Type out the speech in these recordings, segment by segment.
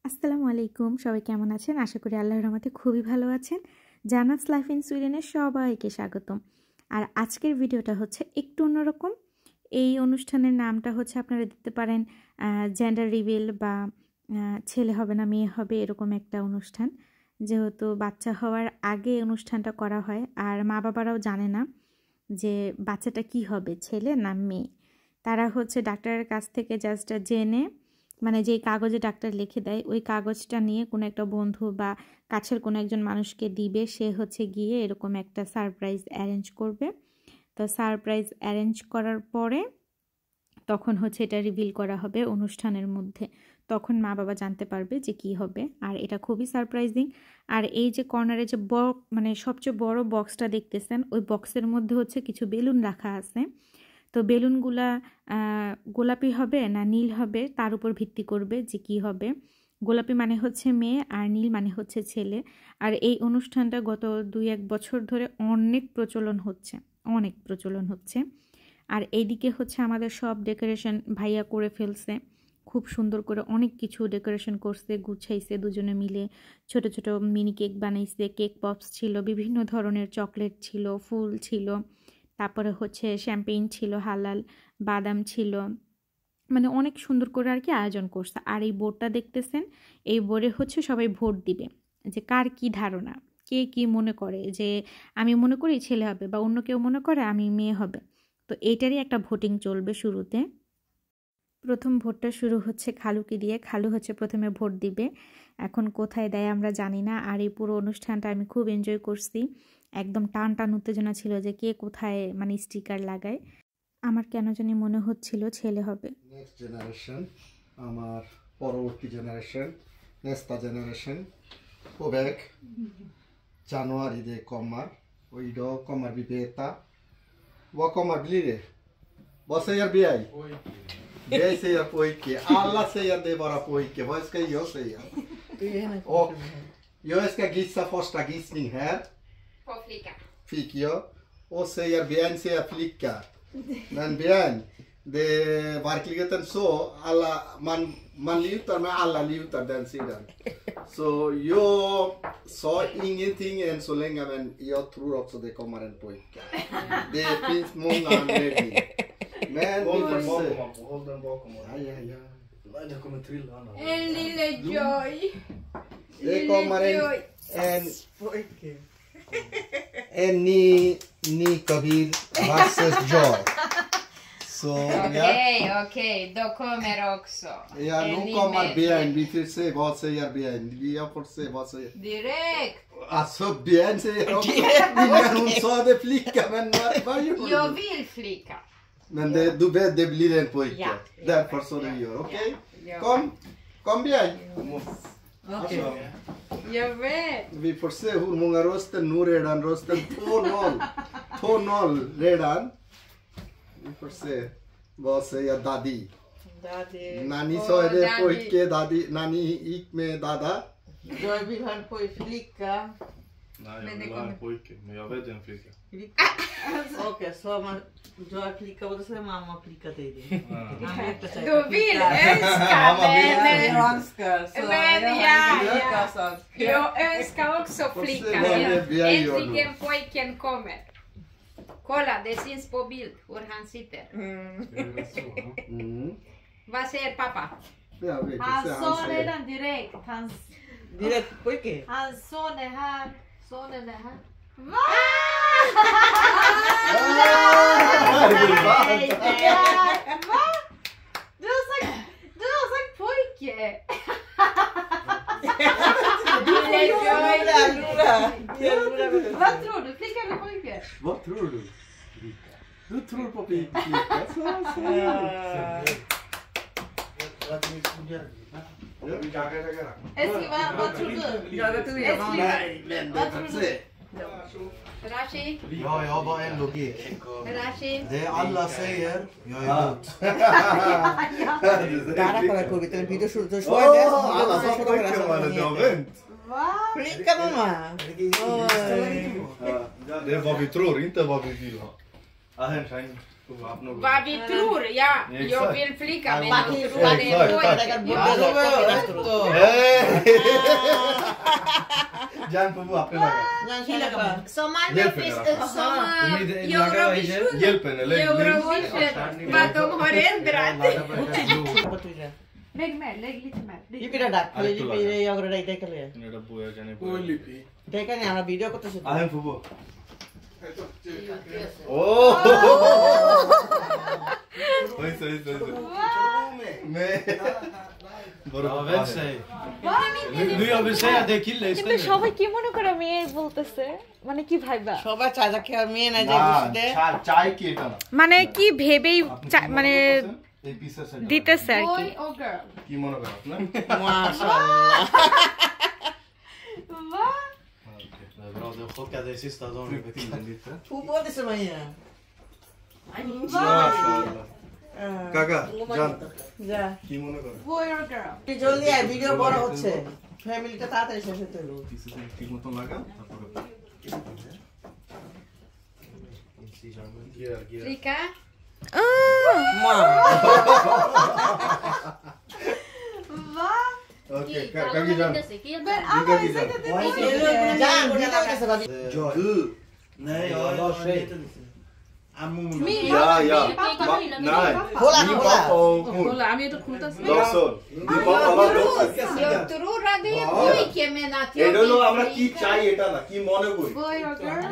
আসসালামু আলাইকুম, সবাই কেমন আছেন? আশা করি আল্লাহর রহমতে খুবই ভালো আছেন। জান্নাতস লাইফ ইন সুইডেনের সবাইকে স্বাগতম। আর আজকের ভিডিওটা হচ্ছে একটু অন্যরকম। এই অনুষ্ঠানের নামটা হচ্ছে আপনারা দিতে পারেন জেন্ডার রিভিল বা ছেলে হবে না মেয়ে হবে এরকম একটা অনুষ্ঠান। যেহেতু বাচ্চা হওয়ার আগে অনুষ্ঠানটা করা হয় আর মা বাবারাও জানে না যে বাচ্চাটা কি হবে, ছেলে না মেয়ে। তারা হচ্ছে ডাক্তারের কাছ থেকে জাস্ট জেনে, মানে যেই কাগজে ডাক্তার লিখে দেয় ওই কাগজটা নিয়ে কোনো একটা বন্ধু বা কাছের কোনো একজন মানুষকে দিবে, সে হচ্ছে গিয়ে এরকম একটা সারপ্রাইজ অ্যারেঞ্জ করবে। তো সারপ্রাইজ অ্যারেঞ্জ করার পরে তখন হচ্ছে এটা রিভিল করা হবে অনুষ্ঠানের মধ্যে, তখন মা বাবা জানতে পারবে যে কি হবে। আর এটা খুবই সারপ্রাইজিং। আর এই যে কর্নারে যে মানে সবচেয়ে বড় বক্সটা দেখতেছেন, ওই বক্সের মধ্যে হচ্ছে কিছু বেলুন রাখা আছে। তো বেলুনগুলা গোলাপি হবে না নীল হবে তার উপর ভিত্তি করবে যে কি হবে। গোলাপি মানে হচ্ছে মেয়ে আর নীল মানে হচ্ছে ছেলে। আর এই অনুষ্ঠানটা গত 2-1 বছর ধরে অনেক প্রচলন হচ্ছে। আর এইদিকে হচ্ছে আমাদের সব ডেকোরেশন ভাইয়া করে ফেলছে, খুব সুন্দর করে অনেক কিছু ডেকোরেশন করছে, গুছাইছে দুজনে মিলে। ছোট ছোট মিনি কেক বানাইছে, কেক পপস ছিল, বিভিন্ন ধরনের চকলেট ছিল, ফুল ছিল, তারপরে হচ্ছে শ্যাম্পেইন ছিল, হালাল বাদাম ছিল, মানে অনেক সুন্দর করে আর কি আয়োজন করছে। আর এই বোর্ডটা দেখতেছেন, এই বোর্ডে হচ্ছে সবাই ভোট দিবে যে কার কি ধারণা, কে কি মনে করে যে আমি মনে করি ছেলে হবে বা অন্য কেউ মনে করে আমি মেয়ে হবে। তো এইটারই একটা ভোটিং চলবে শুরুতে। প্রথম ভোটটা শুরু হচ্ছে খালুকে দিয়ে, খালু হচ্ছে প্রথমে ভোট দিবে। এখন কোথায় দেয় আমরা জানি না। আর এই পুরো অনুষ্ঠানটা আমি খুব এনজয় করছি, একদম টান টান উত্তেজনা ছিল যে কে কোথায় মানে স্টিকার লাগায়। আমার কেন জানি মনে হচ্ছিল ছেলে হবে। নেক্সট জেনারেশন, আমার পরবর্তী জেনারেশন, নেক্সট জেনারেশন পবেক জানুয়ারি de kommer och idag kommer vi veta vad kommer bli det. Vad säger Björn? Björn säger pojke. Alla säger det bara pojke. Vad ska jag säga? Och jag ska gissa första gissning här. På flicka. Fick jag. Och säger Björn säger flicka. Men Björn, det är verkligheten så. Alla, man lutar med alla lutar den sidan. Så jag sa ingenting än så länge, men jag tror också det kommer en pojke. Det finns många anledningar. Men vi får se. Håll den bakom. Ja. Nej, det kommer trilla annars. En lille Joy. Det kommer en Pojke. en ny kabin versus jag. Så ja. Okej, då kommer också. Ja, en nu ny kommer med- Björn. Vi får se vad säger Björn. Jag får se vad säger. Direkt. Alltså Björn säger också. Innan hon sa det flicka, men vad gör Jag du? vill flicka. Men du vet det blir en pojke. Ja. Därför så du gör, okej? Ja. Kom Björn. Okej. Jag vet. Vi får se hur många röster nu redan. Rösten 2-0. 2-0 redan. Vi får se. Vad säger Daddy? Nani sa Åh, det Daddy. pojke, Daddy. Nani gick med Dada. Jag vill ha en flicka. Nej, Men jag det vill ha en kommer- pojke, men jag vet en flicka. Okej, så man, du har flicka och då säger mamma flicka till dig. Han vet att säga Du vill flicka. önska, men Jag önskar. Så Men jag har ja, inte ja. önskar sånt. jag önskar också Får se flicka. vad det blir, gör du. Äntligen pojken kommer. Kolla, det syns på bild hur han sitter. Mm. Vad säger pappa? Jag vet inte. Han Han sa säger. redan direkt, Direkt pojke. hans son är här, sonen är här. Nej, Va? Du har sagt pojke! Vad tror du? Flicka eller pojke? Vad tror du? Du tror på flicka? Eskil, vad tror du? Jag tror jag mamma. Nej, men det får se. Rashi, Ja, jag har en logik. Rashi. Det alla säger, jag är emot. Dara kolla på vilken video shoot du kör det. Alla sa pojke mannen, du har vänt. Va? Flicka mamma. Det är vad vi tror, inte vad vi vill ha. Vad vi tror, ja. Jag Exakt. vill flicka, men Baki jag tror att det är Exakt. pojke. Ja. Exakt. Ja. जान प्रभु आपने लगा Yan sila ka. Sommar Hjälper ni då? Hjälp henne, lägg Eurovision. Vad de har ändrat. Lägg med, lägg lite mer. Ipira dak. Kali ipira jag gör det där kali. এটা বইয়া জানি Teka ni ana video ko to sa. आयन प्रभु ओ ওইসে मैं Ja, vem säger? Nu jag vill säga det är kille কিন্তু istället. সবাই কি মনে করে মেয়ে বলতেছে মানে কি viva Soba chaja kya me na jai diste. चाय की এটা না মানে কি ভেবেই মানে এই পিসের সাথে দিতেছে আর কি Boy or girl? কি মনে করেন আপনি Mashallah. Va? Det är bra, du chockade i sista dagen i veckan lite. Tu pode se manhã. কাকা জান Ja. কি মনে করেন Boy or girl? তুই জলদি আয় ভিডিও বড় হচ্ছে ফ্যামিলিটা তাড়াতাড়ি শেষ হতে হলো পিসের ঠিক মতো লাগা তারপরে Lika. মা Va? ওকে কাকি জান Men alla har sagt att det är জান ভিডিও কাছে ভাবি Nej, jag har tjej. Min Ja, pappa, ja. min pappa. Nej, খোলা min খোলা pappa och hon. Kolla, আমি এটা খুলতেছি Lawson. Din pappa var dotter. Jag tror att det är pojke men att jag এটা হলো আমরা কি চাই এটা না কি মনে করি Boy or girl?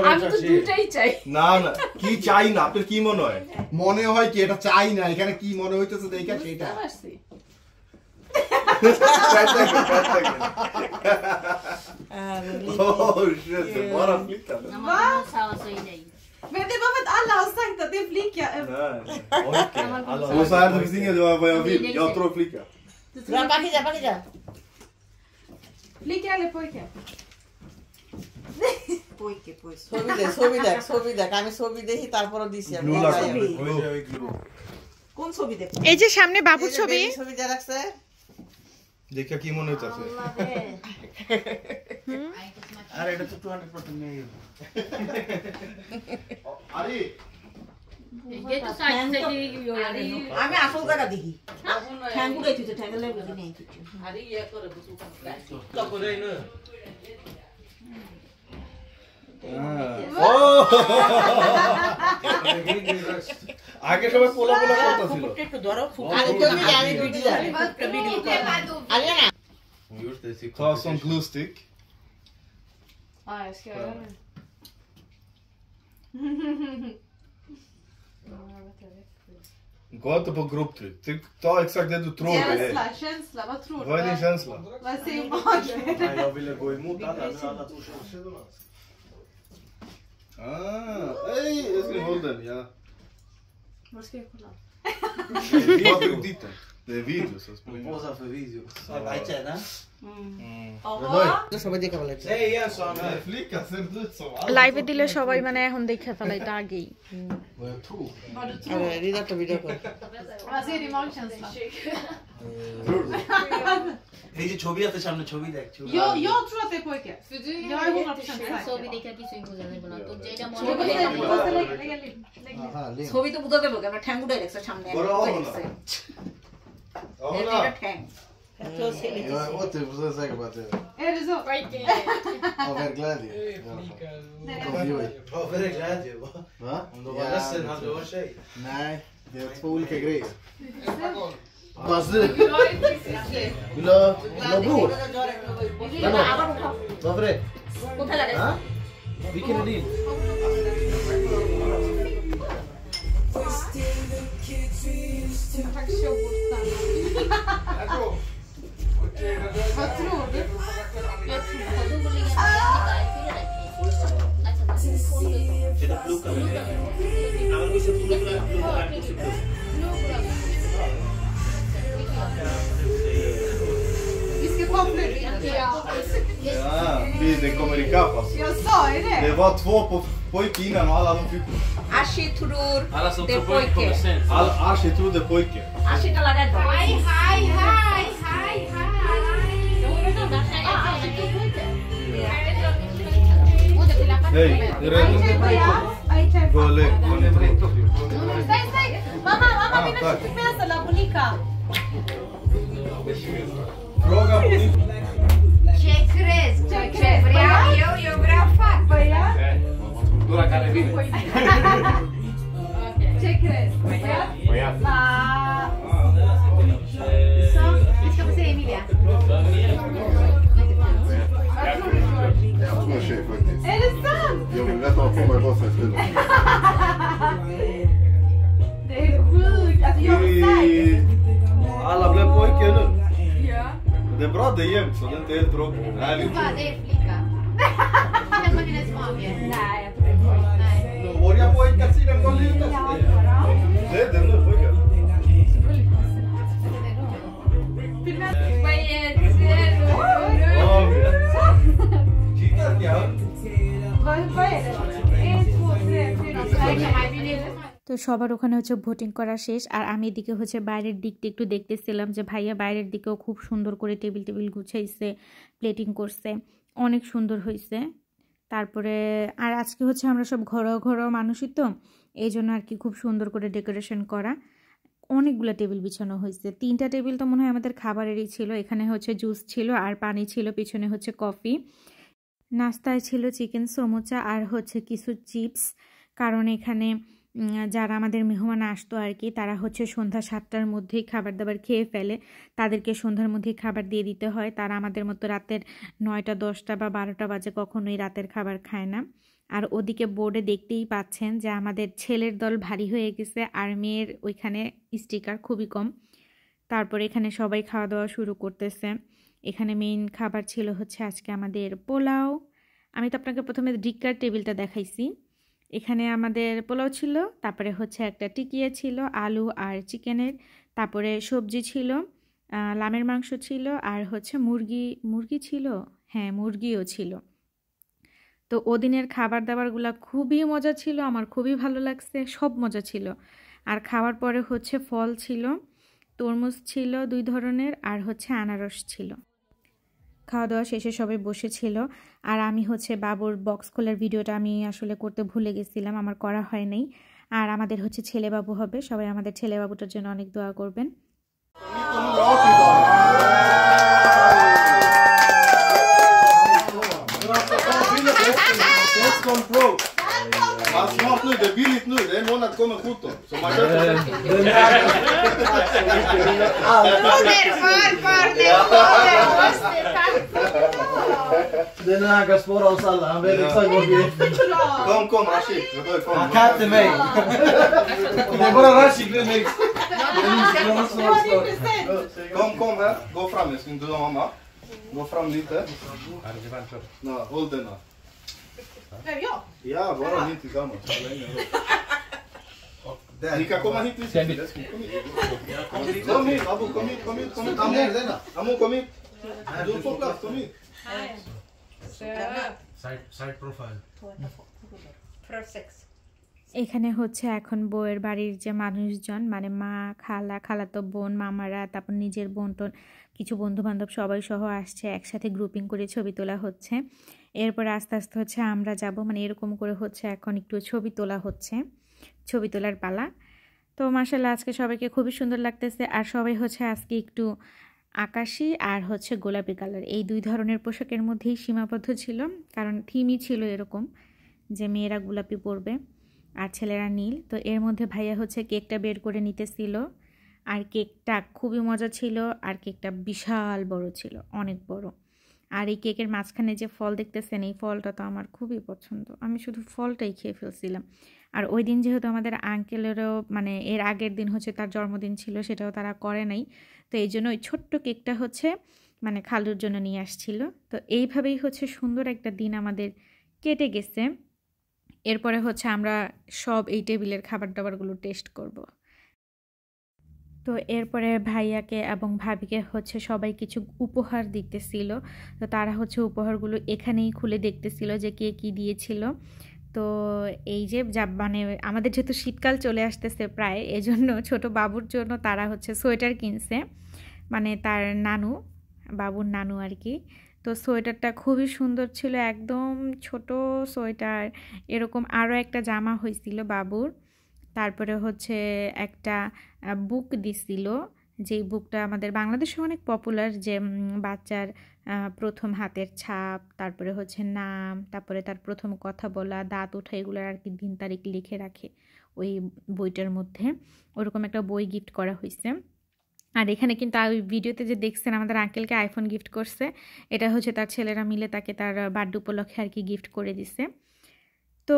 আমি তো দুটাই চাই না না কি চাই না আপনার কি মনে হয় মনে হয় কি এটা চাই না এখানে কি মনে হইতেছে দেখা সেটা Varsi. Åh shit, det är bara flicka. Va? Men det är bara för att alla har sagt att det är flicka. Nej. Och så här det finns inget vad jag vill. Jag tror flicka. যা বাকি যা Flicka eller pojke? ছবি দেখ আমি ছবি দেখি তারপরে দিছি আমি Glula. কোন ছবি দেখ এই যে সামনে বাবুর ছবি ছবি যা রাখছে দেখা কি মনে হইতাছে আর এটা তো 200% নেই আরে আমি আসল জায়গা দেখি ঠ্যাঙ্গু দেখি ঠ্যাঙ্গের লাগবে নেই কিছু আগে সবাই পোলা পোলা করতেছিল একটু ধরো আরে তুমি জানি ভিডিও আরে না Ta som glowstick. Ja, jag ska göra det. Gå inte på grupptryck. Ta exakt det du tror det är. Känsla, vad tror du? Vad är din känsla? Vad säger magen? Nej, jag ville gå emot alla, men alla tog sig. Hej, jag ska hålla den, ja. Vad ska jag kolla? Jag tog dit den. Det är video så spelar ingen roll. Posa för video. সবাই দেখে বলে Säg igen så han Nej, flicka ser inte ut som alla. লাইভে দিলে সবাই মানে এখন দেখে ফেলে এটা আগেই Vad jag tror. Vad du tror? আরে রিদাটা ভিডিও কর Vad säger din magkänsla? এই যে ছবি আছে সামনে ছবি দেখ ছবি Jag tror att det är pojke. För du Jag är 100% ছবি säker. দেখে কিছুই বোঝা যাবে না তো যেটা মনে Jag হয় måste lägga lite. Aha, Lin. ছবি তো বুঝা দেব কেন ঠ্যাঙ্গুটাই রাখছে সামনে Bara av honom. এটা Ja, ঠ্যাং jag är 80% säker på att det är Är det så? av er glädje. Varför är det glädje? Va? Va? Om du var ledsen hade du varit tjej. Nej, det är två olika grejer. Fast du, vill du ha bror? Varför det? কোথায় লাগে Ha? Vilken är din? Tack så Vad tror du? এটা blue colour আমার কাছে blue colour blue colour কিছু blue Vi ska ta fler. Ja. Ja, det kommer ikapp alltså. Jag sa ju Det det. var två på pojke innan och alla de fick. আশি থ্রুর alla som Det är tror pojke kommer pojke. sen Ashi trodde pojke. 80টা লাগাই দাও Hej, hej, hej, hej, hej. Hej, det är rätt. Gå och lägg. Stay. Mamma, Ah, mina tack. fick med sig la bonica. Fråga på din... Ce crezi? Ce vreau eu vreau fac. Dura care vine. Ce crezi? Băiat. Deci că pusei Emilia. Jag tror tjej faktiskt. Är det sant? Jag vill rätta på mig bara för att spela. Det är sjukt. Alltså jag var säker. Alla blev pojke nu. Ja. Det är bra det är jämnt så det är inte helt tråkigt. Härligt. Va, det är flicka. Känns som hennes mage. Nej, jag tror det är pojke. Nej. Nu börjar pojkar sidan på lite. Det är det nu pojkar. Kika ja. Vad är det? 1, 2, 3, 4, 5. তো সবার ওখানে হচ্ছে voting করা শেষ আর আমি এদিকে হচ্ছে বাইরের দিকটা একটু দেখতেছিলাম যে ভাইয়া বাইরের দিকেও খুব সুন্দর করে টেবিল গুছাইছে, প্লেটিং করছে, অনেক সুন্দর হয়েছে। তারপরে আর আজকে হচ্ছে আমরা সব ঘরোয়া মানুষই তো এই জন্য আর কি খুব সুন্দর করে ডেকোরেশন করা। অনেকগুলো টেবিল বিছানো হয়েছে, 3টা টেবিল তো মনে হয় আমাদের খাবারেরই ছিল। এখানে হচ্ছে জুস ছিল আর পানি ছিল, পিছনে হচ্ছে কফি। নাস্তায় ছিল চিকেন সমোচা আর হচ্ছে কিছু চিপস, কারণ এখানে যারা আমাদের মেহমান আসতো আর কি তারা হচ্ছে সন্ধ্যা 7টার মধ্যেই খাবার দাবার খেয়ে ফেলে, তাদেরকে সন্ধ্যার মধ্যেই খাবার দিয়ে দিতে হয়। তারা আমাদের মতো রাতের 9টা 10টা বা 12টা বাজে কখনোই রাতের খাবার খায় না। আর ওদিকে বোর্ডে দেখতেই পাচ্ছেন যে আমাদের ছেলের দল ভারী হয়ে গেছে আর মেয়ের ওইখানে স্টিকার খুবই কম। তারপরে এখানে সবাই খাওয়া দাওয়া শুরু করতেছে। এখানে মেইন খাবার ছিল হচ্ছে আজকে আমাদের পোলাও। আমি তো আপনাকে প্রথমে ডিক্কার টেবিলটা দেখাইছি। এখানে আমাদের পোলাও ছিল, তারপরে হচ্ছে একটা টিকিয়া ছিল আলু আর চিকেনের, তারপরে সবজি ছিল, লামের মাংস ছিল আর হচ্ছে মুরগি ছিল, হ্যাঁ মুরগিও ছিল। তো ওদিনের খাবার দাবারগুলো খুবই মজা ছিল, আমার খুবই ভালো লাগছে, সব মজা ছিল। আর খাওয়ার পরে হচ্ছে ফল ছিল, তরমুজ ছিল 2 ধরনের আর হচ্ছে আনারস ছিল। খাওয়া দাওয়া শেষে সবাই বসেছিল আর আমি হচ্ছে বাবুর বক্স খোলার ভিডিওটা আমি আসলে করতে ভুলে গেছিলাম, আমার করা হয় নাই। আর আমাদের হচ্ছে ছেলে বাবু হবে, সবাই আমাদের ছেলে বাবুটার জন্য অনেক দোয়া করবেন। Man smart nu, det är billigt nu, det är en månad kommer 17. Så man köper... Den här kan spåra oss alla, han vet exakt vad vi är. Kom Rashid, Han kan inte mig. Det är bara Rashid nu Mix. Kom här, gå fram älskling, du och mamma. Gå fram lite. Nej, håll den här. Vem jag? Ja, bara ni tillsammans. Ni kan komma hit lite. Kom hit, Abu, kom hit. Amu, kom hit. Du får plats, kom hit. Side profile. এখানে হচ্ছে এখন বউয়ের বাড়ির যে মানুষজন মানে মা, খালাতো বোন, মামারা, তারপর নিজের বোন কিছু বন্ধু বান্ধব সবাই সহ আসছে, একসাথে গ্রুপিং করে ছবি তোলা হচ্ছে। এরপরে আস্তে আস্তে হচ্ছে আমরা যাব, মানে এরকম করে হচ্ছে এখন একটু ছবি তোলা হচ্ছে, ছবি তোলার পালা। তো মাশাআল্লাহ আজকে সবাইকে খুবই সুন্দর লাগতেছে। আর সবাই হচ্ছে আজকে একটু আকাশি আর হচ্ছে গোলাপি কালার, এই 2 ধরনের পোশাকের মধ্যেই সীমাবদ্ধ ছিল, কারণ থিমই ছিল এরকম যে মেয়েরা গোলাপি পরবে আর ছেলেরা নীল। তো এর মধ্যে ভাইয়া হচ্ছে কেকটা বের করে নিতেছিল, আর কেকটা খুবই মজা ছিল, আর কেকটা বিশাল বড় ছিল, অনেক বড়। আর এই কেকের মাঝখানে যে ফল দেখতেছেন, এই ফলটা তো আমার খুবই পছন্দ, আমি শুধু ফলটাই খেয়ে ফেলছিলাম। আর ওই দিন যেহেতু আমাদের আঙ্কেলেরও মানে এর আগের দিন হচ্ছে তার জন্মদিন ছিল, সেটাও তারা করে নাই, তো এই জন্য ওই ছোট্ট কেকটা হচ্ছে মানে খালুর জন্য নিয়ে আসছিল। তো এইভাবেই হচ্ছে সুন্দর একটা দিন আমাদের কেটে গেছে। এরপরে হচ্ছে আমরা সব এই টেবিলের খাবার দাবারগুলো টেস্ট করব। তো এরপরে ভাইয়াকে এবং ভাবিকে হচ্ছে সবাই কিছু উপহার দিতেছিল, তো তারা হচ্ছে উপহারগুলো এখানেই খুলে দেখতেছিল যে কে কী দিয়েছিল। তো এই যে মানে আমাদের যেহেতু শীতকাল চলে আসতেছে প্রায়, এজন্য ছোট বাবুর জন্য তারা হচ্ছে সোয়েটার কিনছে, মানে তার নানু, বাবুর নানু আর কি। তো সোয়েটারটা খুবই সুন্দর ছিল, একদম ছোট সোয়েটার। এরকম আরও একটা জামা হয়েছিল বাবুর। তারপরে হচ্ছে একটা বুক দিছিল যেই বুকটা আমাদের বাংলাদেশে অনেক পপুলার, যে বাচ্চার প্রথম হাতের ছাপ, তারপরে হচ্ছে নাম, তারপরে তার প্রথম কথা বলা, দাঁত ওঠা, এগুলোর আর কি দিন তারিখ লিখে রাখে ওই বইটার মধ্যে। ওরকম একটা বই গিফট করা হয়েছে। আর এখানে কিন্তু ওই ভিডিওতে যে দেখছেন আমাদের আঙ্কেলকে আইফোন গিফট করছে, এটা হচ্ছে তার ছেলেরা মিলে তাকে তার বার্থডে উপলক্ষে আর কি গিফট করে দিছে। তো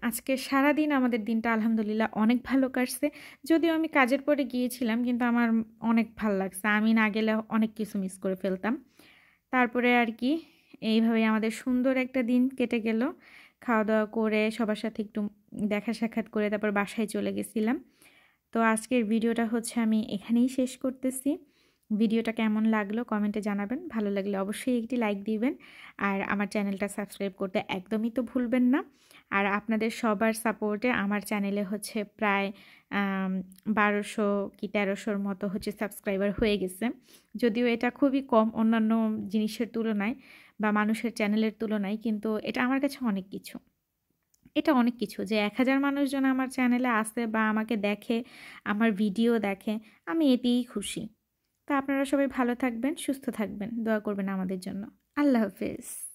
আজকে সারাদিন আমাদের দিনটা আলহামদুলিল্লাহ অনেক ভালো কাটছে। যদিও আমি কাজের পরে গিয়েছিলাম, কিন্তু আমার অনেক ভালো লাগছে। আমি না গেলে অনেক কিছু মিস করে ফেলতাম। তারপরে আর কি এইভাবে আমাদের সুন্দর একটা দিন কেটে গেল। খাওয়া দাওয়া করে সবার সাথে একটু দেখা সাক্ষাৎ করে তারপর বাসায় চলে গেছিলাম। তো আজকের ভিডিওটা হচ্ছে আমি এখানেই শেষ করতেছি। ভিডিওটা কেমন লাগলো কমেন্টে জানাবেন। ভালো লাগলে অবশ্যই একটি লাইক দিবেন, আর আমার চ্যানেলটা সাবস্ক্রাইব করতে একদমই তো ভুলবেন না। আর আপনাদের সবার সাপোর্টে আমার চ্যানেলে হচ্ছে প্রায় 1200 কি 1300-র মতো হচ্ছে সাবস্ক্রাইবার হয়ে গেছে। যদিও এটা খুবই কম অন্যান্য জিনিসের তুলনায় বা মানুষের চ্যানেলের তুলনায়, কিন্তু এটা আমার কাছে অনেক কিছু। এটা অনেক কিছু যে 1000 মানুষজন আমার চ্যানেলে আসে বা আমাকে দেখে, আমার ভিডিও দেখে, আমি এতেই খুশি। তা আপনারা সবাই ভালো থাকবেন, সুস্থ থাকবেন, দোয়া করবেন আমাদের জন্য। আল্লাহ হাফেজ।